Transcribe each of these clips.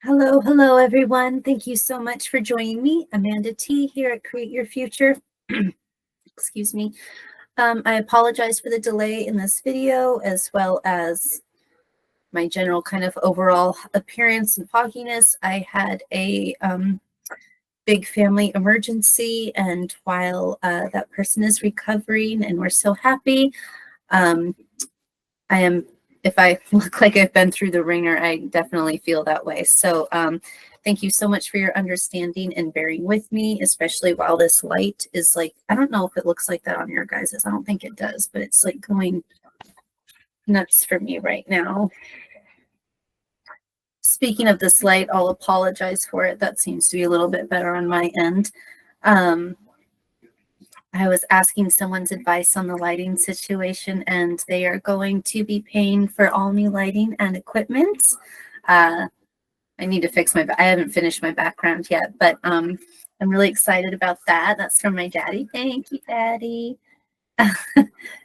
Hello, everyone. Thank you so much for joining me. AmandaT here at Create Your Future. Excuse me. I apologize for the delay in this video, as well as my general kind of overall appearance and fogginess. I had a big family emergency, and while that person is recovering and we're so happy, if I look like I've been through the ringer, I definitely feel that way. So thank you so much for your understanding and bearing with me, especially while this light is like, I don't know if it looks like that on your guys's. I don't think it does, but it's like going nuts for me right now. Speaking of this light, I'll apologize for it. That seems to be a little bit better on my end. I was asking someone's advice on the lighting situation, and they are going to be paying for all new lighting and equipment. I need to fix I haven't finished my background yet, but I'm really excited about that. That's from my daddy. Thank you, Daddy.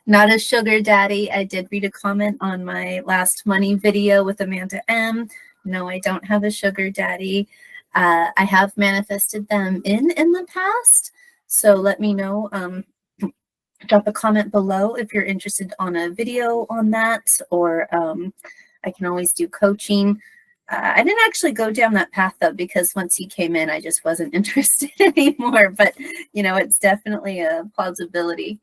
Not a sugar daddy. I did read a comment on my last money video with Amanda M. No, I don't have a sugar daddy. I have manifested them in the past. So let me know, drop a comment below if you're interested on a video on that, or I can always do coaching. I didn't actually go down that path though, because once he came in, I just wasn't interested anymore, but you know, it's definitely a plausibility.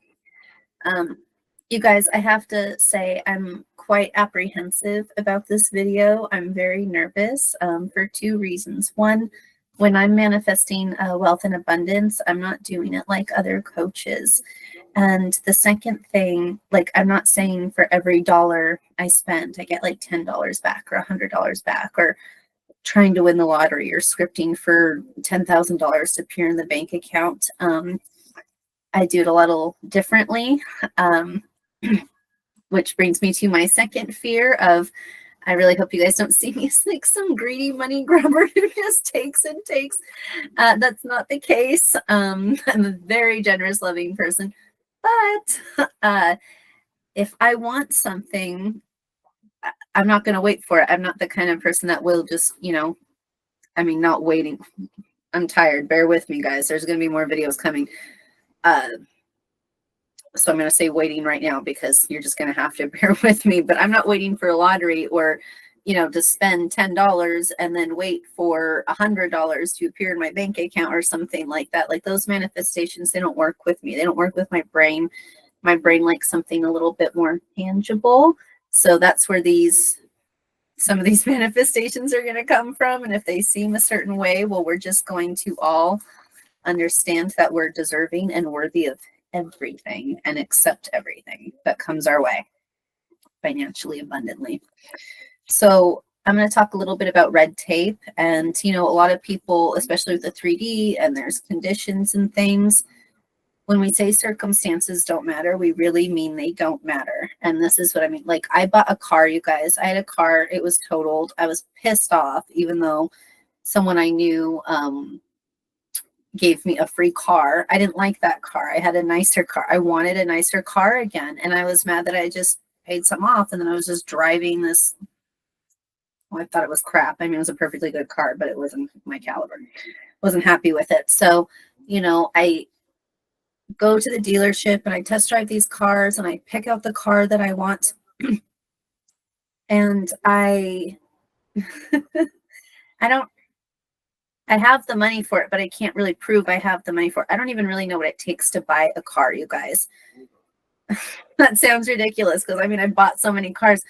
You guys, I have to say I'm quite apprehensive about this video. I'm very nervous for two reasons. One, when I'm manifesting wealth and abundance, I'm not doing it like other coaches. And the second thing, like, I'm not saying for every dollar I spend, I get like $10 back or $100 back, or trying to win the lottery or scripting for $10,000 to appear in the bank account. I do it a little differently, which brings me to my second fear of, I really hope you guys don't see me as like some greedy money grabber who just takes and takes. That's not the case. I'm a very generous, loving person. But if I want something, I'm not going to wait for it. I'm not the kind of person that will just, not waiting. I'm tired. Bear with me, guys. There's going to be more videos coming. So I'm going to say waiting right now, because you're just going to have to bear with me. But I'm not waiting for a lottery, or, to spend $10 and then wait for $100 to appear in my bank account or something like that. Like, those manifestations, they don't work with me. They don't work with my brain. My brain likes something a little bit more tangible. So that's where some of these manifestations are going to come from. And if they seem a certain way, well, we're just going to all understand that we're deserving and worthy of everything and accept everything that comes our way financially, abundantly. So I'm going to talk a little bit about red tape. And, a lot of people, especially with the 3D, and there's conditions and things, when we say circumstances don't matter, we really mean they don't matter. And this is what I mean. Like, I bought a car, you guys. I had a car. It was totaled. I was pissed off, even though someone I knew gave me a free car. I didn't like that car. I had a nicer car. I wanted a nicer car again. And I was mad that I just paid something off. And then I was just driving this. Well, I thought it was crap. I mean, it was a perfectly good car, but it wasn't my caliber. Wasn't happy with it. So, I go to the dealership and I test drive these cars and I pick out the car that I want. And I have the money for it, but I can't really prove I have the money for it. I don't even really know what it takes to buy a car, you guys. That sounds ridiculous, because I bought so many cars,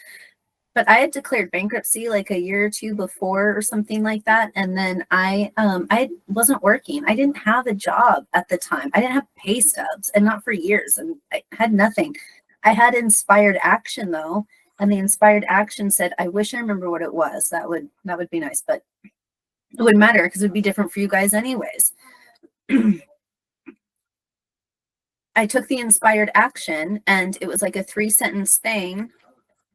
but I had declared bankruptcy like a year or two before or something like that. And then I wasn't working. I didn't have a job at the time. I didn't have pay stubs, and not for years. And I had nothing. I had inspired action though. And the inspired action said, I wish I remember what it was. That would be nice, but it wouldn't matter, because it would be different for you guys anyways. I took the inspired action, and it was like a 3-sentence thing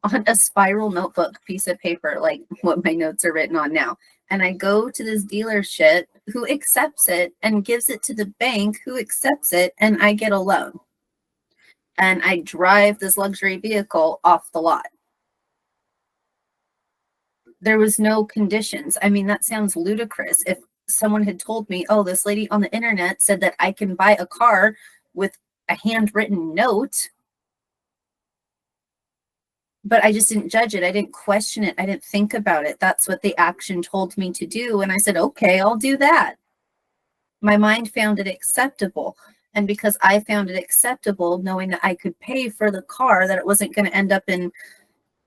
on a spiral notebook piece of paper, like what my notes are written on now. And I go to this dealership who accepts it and gives it to the bank who accepts it, and I get a loan. And I drive this luxury vehicle off the lot. There was no conditions. I mean, that sounds ludicrous. If someone had told me, oh, this lady on the internet said that I can buy a car with a handwritten note, but I just didn't judge it. I didn't question it. I didn't think about it. That's what the action told me to do. And I said, okay, I'll do that. My mind found it acceptable. And because I found it acceptable, knowing that I could pay for the car, that it wasn't going to end up in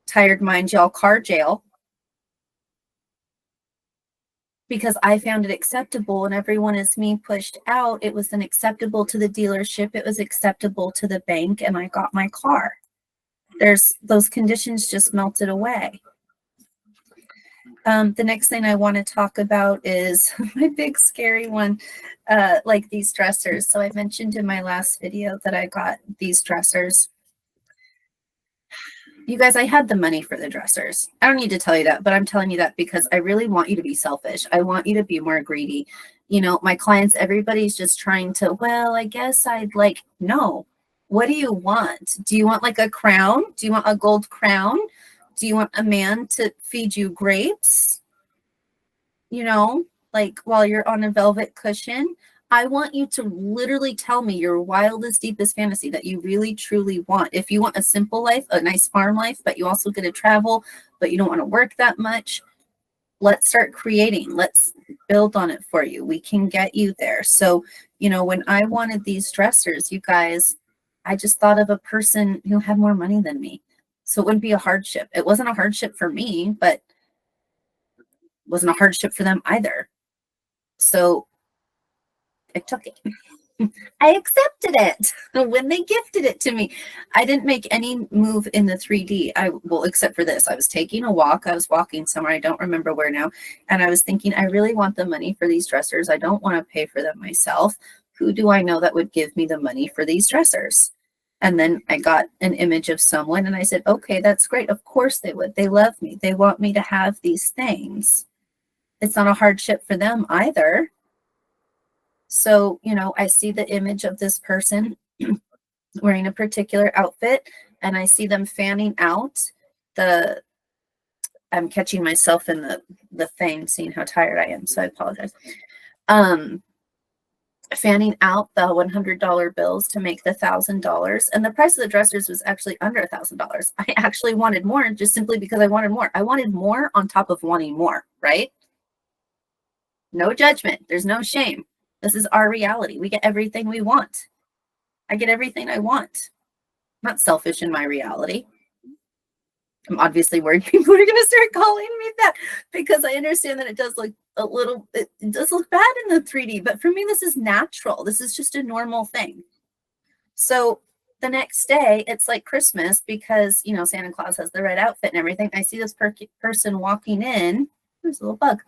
tired mind y'all car jail, because I found it acceptable and everyone is me pushed out, it was then acceptable to the dealership, it was acceptable to the bank, and I got my car. There's those conditions just melted away. The next thing I want to talk about is my big scary one, like these dressers. So I mentioned in my last video that I got these dressers. You guys, I had the money for the dressers. I don't need to tell you that, but I'm telling you that because I really want you to be selfish. I want you to be more greedy. You know, my clients, everybody's just trying to, well, I guess I'd like, no. What do you want? Do you want like a crown? Do you want a gold crown? Do you want a man to feed you grapes? You know, like while you're on a velvet cushion? I want you to literally tell me your wildest, deepest fantasy that you really, truly want. If you want a simple life, a nice farm life, but you also get to travel, but you don't want to work that much, let's start creating. Let's build on it for you. We can get you there. So, you know, when I wanted these dressers, you guys, I just thought of a person who had more money than me. So it wouldn't be a hardship. It wasn't a hardship for me, but it wasn't a hardship for them either. So I took it. I accepted it when they gifted it to me. I didn't make any move in the 3D. Well, except for this. I was taking a walk. I was walking somewhere. I don't remember where now. And I was thinking, I really want the money for these dressers. I don't want to pay for them myself. Who do I know that would give me the money for these dressers? And then I got an image of someone and I said, okay, that's great. Of course they would. They love me. They want me to have these things. It's not a hardship for them either. So, you know, I see the image of this person wearing a particular outfit and I see them fanning out I'm catching myself in the thing, seeing how tired I am. So I apologize. Fanning out the $100 bills to make the $1,000. And the price of the dressers was actually under $1,000. I actually wanted more just simply because I wanted more. I wanted more on top of wanting more, right? No judgment. There's no shame. This is our reality. We get everything we want. I get everything I want. I'm not selfish in my reality. I'm obviously worried people are going to start calling me that because I understand that it does look it does look bad in the 3D, but for me, this is natural. This is just a normal thing. So the next day, it's like Christmas because, you know, Santa Claus has the red outfit and everything. I see this person walking in. There's a little bug.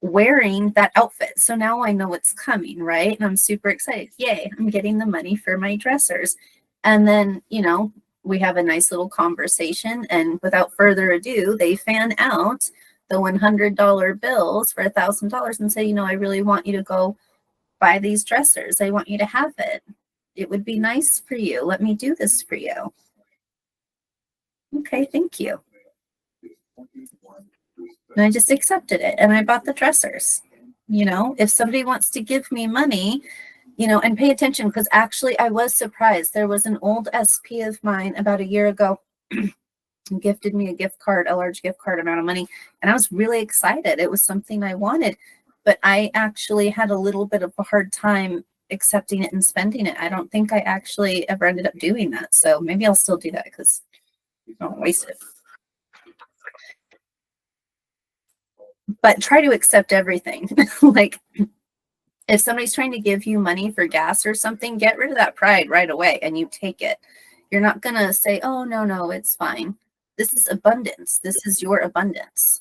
Wearing that outfit. So now I know it's coming, right? And I'm super excited. Yay, I'm getting the money for my dressers. And then, you know, we have a nice little conversation. And without further ado, they fan out the $100 bills for $1,000 and say, you know, I really want you to go buy these dressers. I want you to have it. It would be nice for you. Let me do this for you. Okay, thank you. And I just accepted it and I bought the dressers. You know, if somebody wants to give me money, you know, and pay attention because actually I was surprised. There was an old SP of mine about a year ago gifted me a gift card, a large gift card amount of money. And I was really excited. It was something I wanted, but I actually had a little bit of a hard time accepting it and spending it. I don't think I actually ever ended up doing that. So maybe I'll still do that because I don't waste it. But try to accept everything. Like if somebody's trying to give you money for gas or something, get rid of that pride right away and you take it. You're not going to say, oh, no, it's fine. This is abundance. This is your abundance.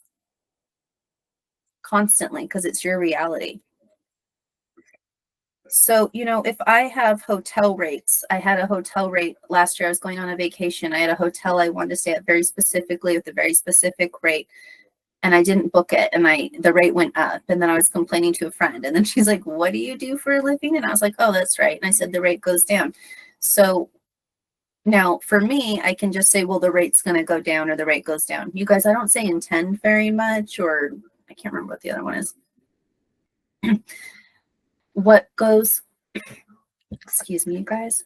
Constantly, because it's your reality. So, you know, if I have hotel rates, I had a hotel rate last year. I was going on a vacation. I had a hotel I wanted to stay at very specifically with a very specific rate. And I didn't book it and the rate went up and then I was complaining to a friend and then she's like, what do you do for a living? And I was like, oh, that's right. And I said, the rate goes down. So Now, for me, I can just say, well, the rate's going to go down or the rate goes down. You guys, I don't say intend very much, or I can't remember what the other one is. What goes, excuse me, you guys.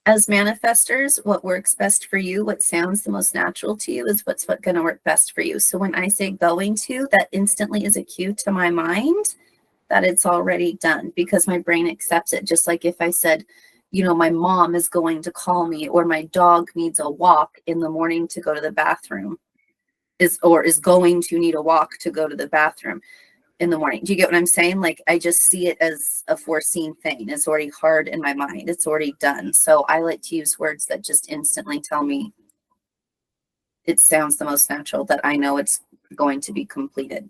As manifestors, what works best for you, what sounds the most natural to you is what's going to work best for you. So when I say going to, that instantly is a cue to my mind that it's already done because my brain accepts it. Just like if I said, you know, my mom is going to call me or my dog needs a walk in the morning to go to the bathroom is going to need a walk to go to the bathroom in the morning. Do you get what I'm saying? Like, I just see it as a foreseen thing. It's already hard in my mind. It's already done. So I like to use words that just instantly tell me it sounds the most natural, that I know it's going to be completed.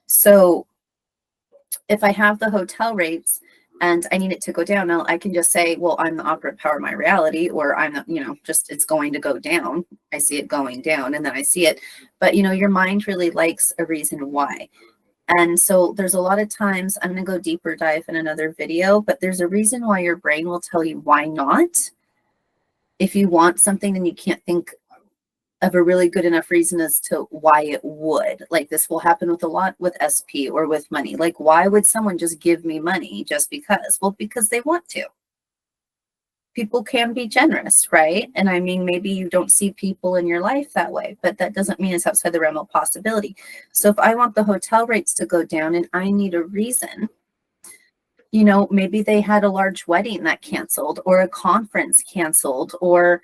So if I have the hotel rates and I need it to go down, now I can just say, well, I'm the operant power of my reality, or I'm the, you know, just it's going to go down. I see it going down and then I see it. But, you know, your mind really likes a reason why. And so there's a lot of times, I'm going to go deeper dive in another video, but there's a reason why your brain will tell you why not. If you want something and you can't think of a really good enough reason as to why it would. Like, this will happen with a lot with SP or with money. Like, why would someone just give me money just because? Well, because they want to. People can be generous, right? And I mean, maybe you don't see people in your life that way, but that doesn't mean it's outside the realm of possibility. So if I want the hotel rates to go down and I need a reason, you know, maybe they had a large wedding that canceled, or a conference canceled, or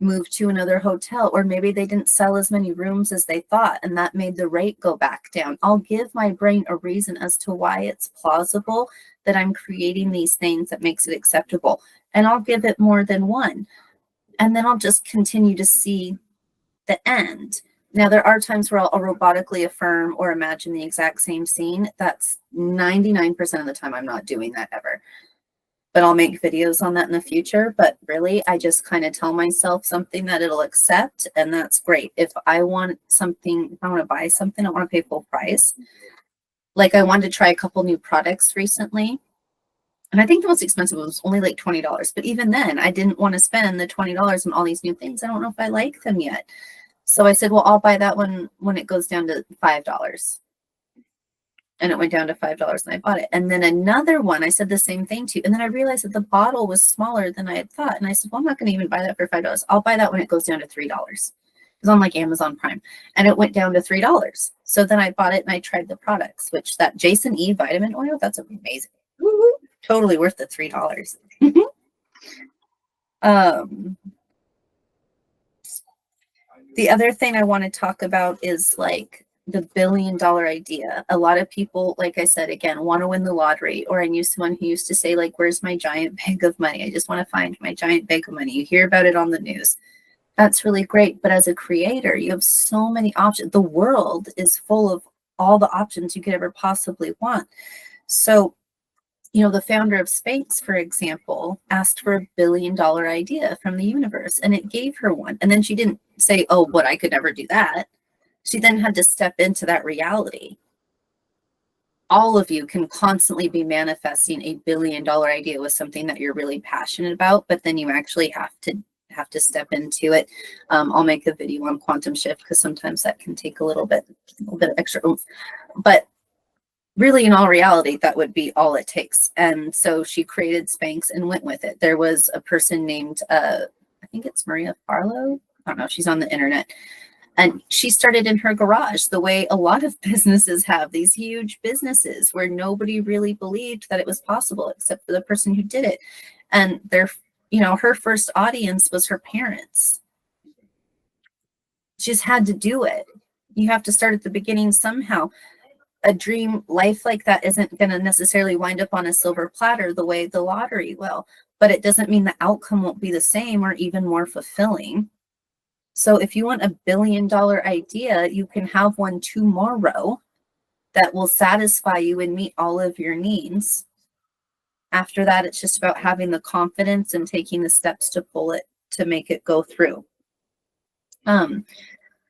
moved to another hotel, or maybe they didn't sell as many rooms as they thought and that made the rate go back down. I'll give my brain a reason as to why it's plausible that I'm creating these things that makes it acceptable, and I'll give it more than one, and then I'll just continue to see the end. Now, there are times where I'll robotically affirm or imagine the exact same scene. That's 99% of the time I'm not doing that ever. But I'll make videos on that in the future. But really, I just kind of tell myself something that it'll accept, and that's great. If I want something, if I want to buy something, I want to pay full price. Like, I wanted to try a couple new products recently, and I think the most expensive was only like $20. But even then, I didn't want to spend the $20 on all these new things. I don't know if I like them yet. So I said, well, I'll buy that one when it goes down to $5. And it went down to $5 and I bought it. And then another one, I said the same thing to. And then I realized that the bottle was smaller than I had thought. And I said, well, I'm not going to even buy that for $5. I'll buy that when it goes down to $3. It was on like Amazon Prime. And it went down to $3. So then I bought it and I tried the products, which that Jason E vitamin oil, that's amazing. Woo-hoo. Totally worth the $3. The other thing I want to talk about is like the $1 billion idea. A lot of people, like I said, again, want to win the lottery. Or I knew someone who used to say, like, where's my giant bag of money? I just want to find my giant bag of money. You hear about it on the news. That's really great. But as a creator, you have so many options. The world is full of all the options you could ever possibly want. So, you know, the founder of Spanx, for example, asked for $1 billion idea from the universe, and it gave her one. And then she didn't say, oh, but I could never do that. She then had to step into that reality. All of you can constantly be manifesting $1 billion idea with something that you're really passionate about, but then you actually have to step into it. I'll make a video on quantum shift because sometimes that can take a little bit of extra oomph. But really, in all reality, that would be all it takes. And so she created Spanx and went with it. There was a person named, I think it's Maria Farlow. I don't know. She's on the internet. And she started in her garage the way a lot of businesses have, these huge businesses where nobody really believed that it was possible except for the person who did it. And her first audience was her parents. She just had to do it. You have to start at the beginning somehow. A dream life like that isn't going to necessarily wind up on a silver platter the way the lottery will, but it doesn't mean the outcome won't be the same or even more fulfilling. So if you want $1 billion idea, you can have one tomorrow that will satisfy you and meet all of your needs. After that, it's just about having the confidence and taking the steps to pull it, to make it go through.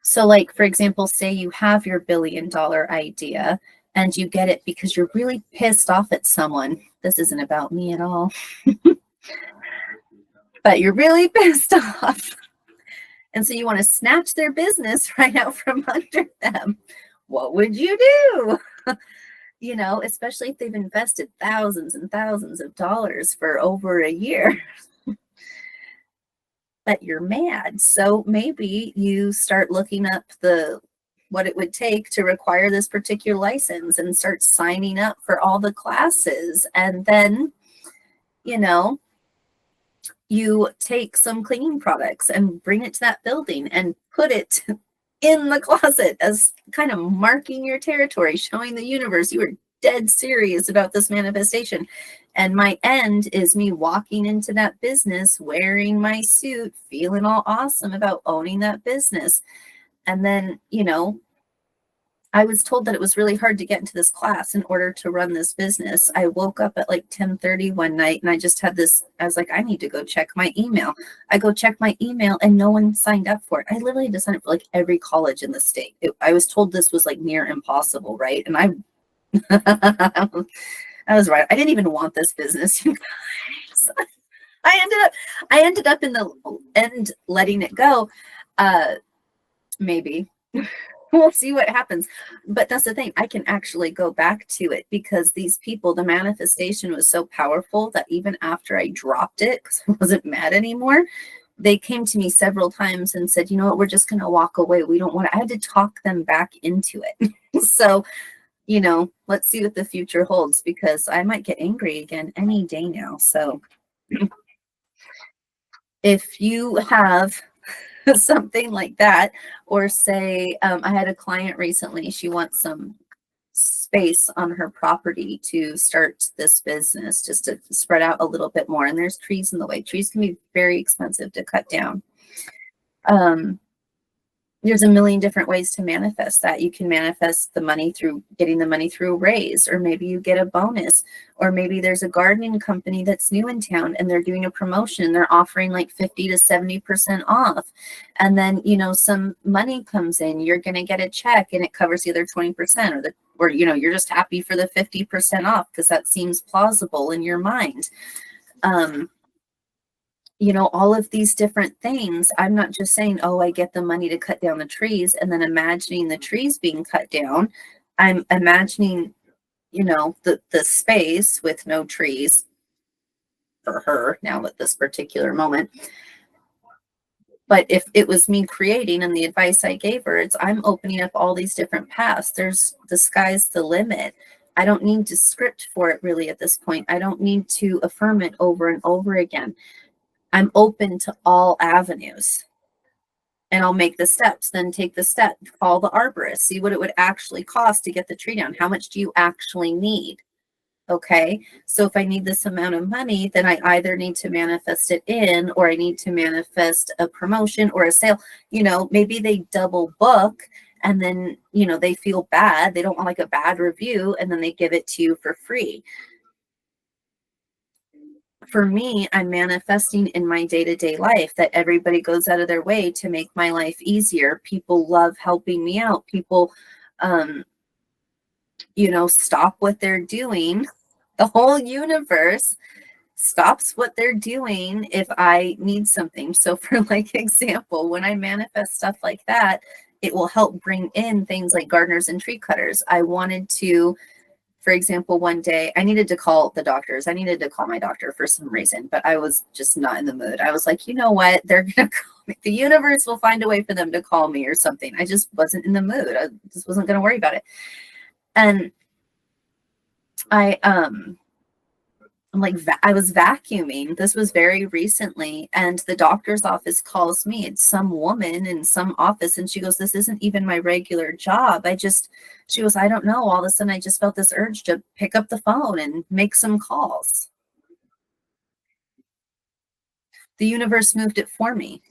So like, for example, say you have your $1 billion idea and you get it because you're really pissed off at someone. This isn't about me at all. But you're really pissed off. And so you want to snatch their business right out from under them. What would you do? You know, especially if they've invested thousands and thousands of dollars for over a year. But you're mad. So maybe you start looking up what it would take to require this particular license and start signing up for all the classes. And then, you know, you take some cleaning products and bring it to that building and put it in the closet as kind of marking your territory, showing the universe you are dead serious about this manifestation. And my end is me walking into that business, wearing my suit, feeling all awesome about owning that business. And then, you know, I was told that it was really hard to get into this class in order to run this business. I woke up at like 10:30 one night and I just had this, I was like, I need to go check my email. I go check my email and no one signed up for it. I literally had to sign up for like every college in the state. I was told this was like near impossible, right? And I was right. I didn't even want this business, you guys. I ended up in the end letting it go. Maybe. We'll see what happens. But that's the thing. I can actually go back to it because these people, the manifestation was so powerful that even after I dropped it, because I wasn't mad anymore, they came to me several times and said, you know what, we're just going to walk away. We don't want to. I had to talk them back into it. So, you know, let's see what the future holds because I might get angry again any day now. So if you have something like that, or say I had a client recently, she wants some space on her property to start this business, just to spread out a little bit more, and there's trees in the way. Trees can be very expensive to cut down. There's a million different ways to manifest that. You can manifest the money through getting the money through a raise, or maybe you get a bonus, or maybe there's a gardening company that's new in town and they're doing a promotion. They're offering like 50 to 70% off. And then, you know, some money comes in, you're going to get a check and it covers the other 20%, or, you know, you're just happy for the 50% off because that seems plausible in your mind. You know, all of these different things. I'm not just saying, oh, I get the money to cut down the trees and then imagining the trees being cut down. I'm imagining, you know, the space with no trees for her now at this particular moment. But if it was me creating and the advice I gave her, it's I'm opening up all these different paths. The sky's the limit. I don't need to script for it really at this point. I don't need to affirm it over and over again. I'm open to all avenues, and I'll make the steps, then take the step, call the arborist, see what it would actually cost to get the tree down. How much do you actually need? Okay. So if I need this amount of money, then I either need to manifest it in, or I need to manifest a promotion or a sale. You know, maybe they double book and then, you know, they feel bad. They don't want like a bad review and then they give it to you for free. For me, I'm manifesting in my day-to-day life that everybody goes out of their way to make my life easier. People love helping me out. People, you know, stop what they're doing. The whole universe stops what they're doing if I need something. So for like example, when I manifest stuff like that, it will help bring in things like gardeners and tree cutters. I wanted to, for example, one day I needed to call the doctors. I needed to call my doctor for some reason, but I was just not in the mood. I was like, you know what? They're going to call me. The universe will find a way for them to call me or something. I just wasn't in the mood. I just wasn't going to worry about it. And I'm like, I was vacuuming. This was very recently. And the doctor's office calls me. It's some woman in some office. And she goes, this isn't even my regular job. She goes, I don't know. All of a sudden, I just felt this urge to pick up the phone and make some calls. The universe moved it for me.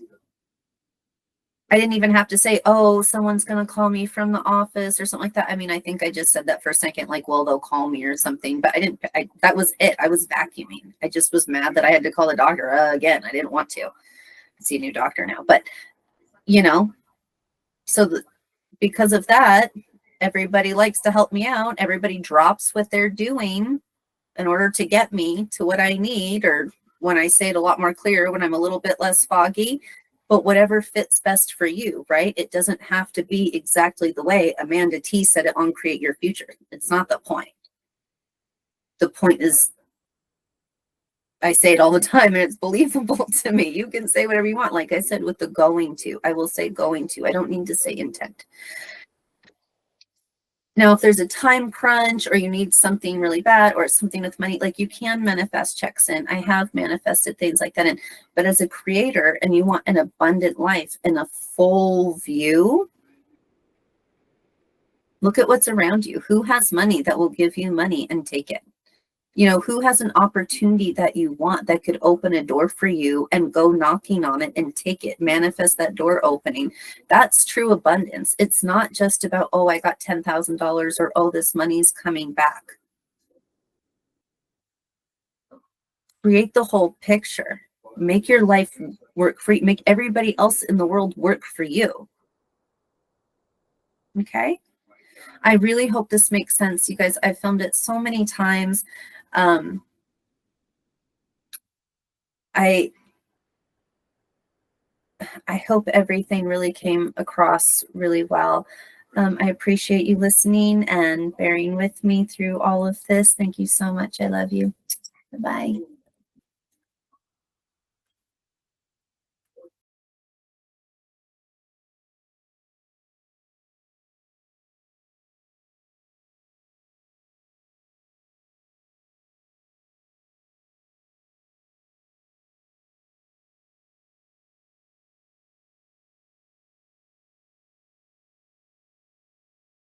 I didn't even have to say, oh, someone's going to call me from the office or something like that. I mean, I think I just said that for a second, like, well, they'll call me or something, but that was it. I was vacuuming. I just was mad that I had to call the doctor again. I didn't want to see a new doctor now, but you know, so because of that, Everybody likes to help me out. Everybody drops what they're doing in order to get me to what I need, or when I say it a lot more clear, when I'm a little bit less foggy, but whatever fits best for you, right? It doesn't have to be exactly the way AmandaT said it on Create Your Future. It's not the point. The point is, I say it all the time and it's believable to me. You can say whatever you want. Like I said, with the going to, I will say going to. I don't need to say intent. Now, if there's a time crunch or you need something really bad or something with money, like you can manifest checks in. I have manifested things like that in. But as a creator and you want an abundant life and a full view, look at what's around you. Who has money that will give you money and take it? You know, who has an opportunity that you want that could open a door for you, and go knocking on it and take it, manifest that door opening. That's true abundance. It's not just about, oh, I got $10,000 or, oh, this money's coming back. Create the whole picture. Make your life work for you. Make everybody else in the world work for you. Okay? I really hope this makes sense, you guys. I've filmed it so many times. I hope everything really came across really well. I appreciate you listening and bearing with me through all of this. Thank you so much. I love you. Bye-bye.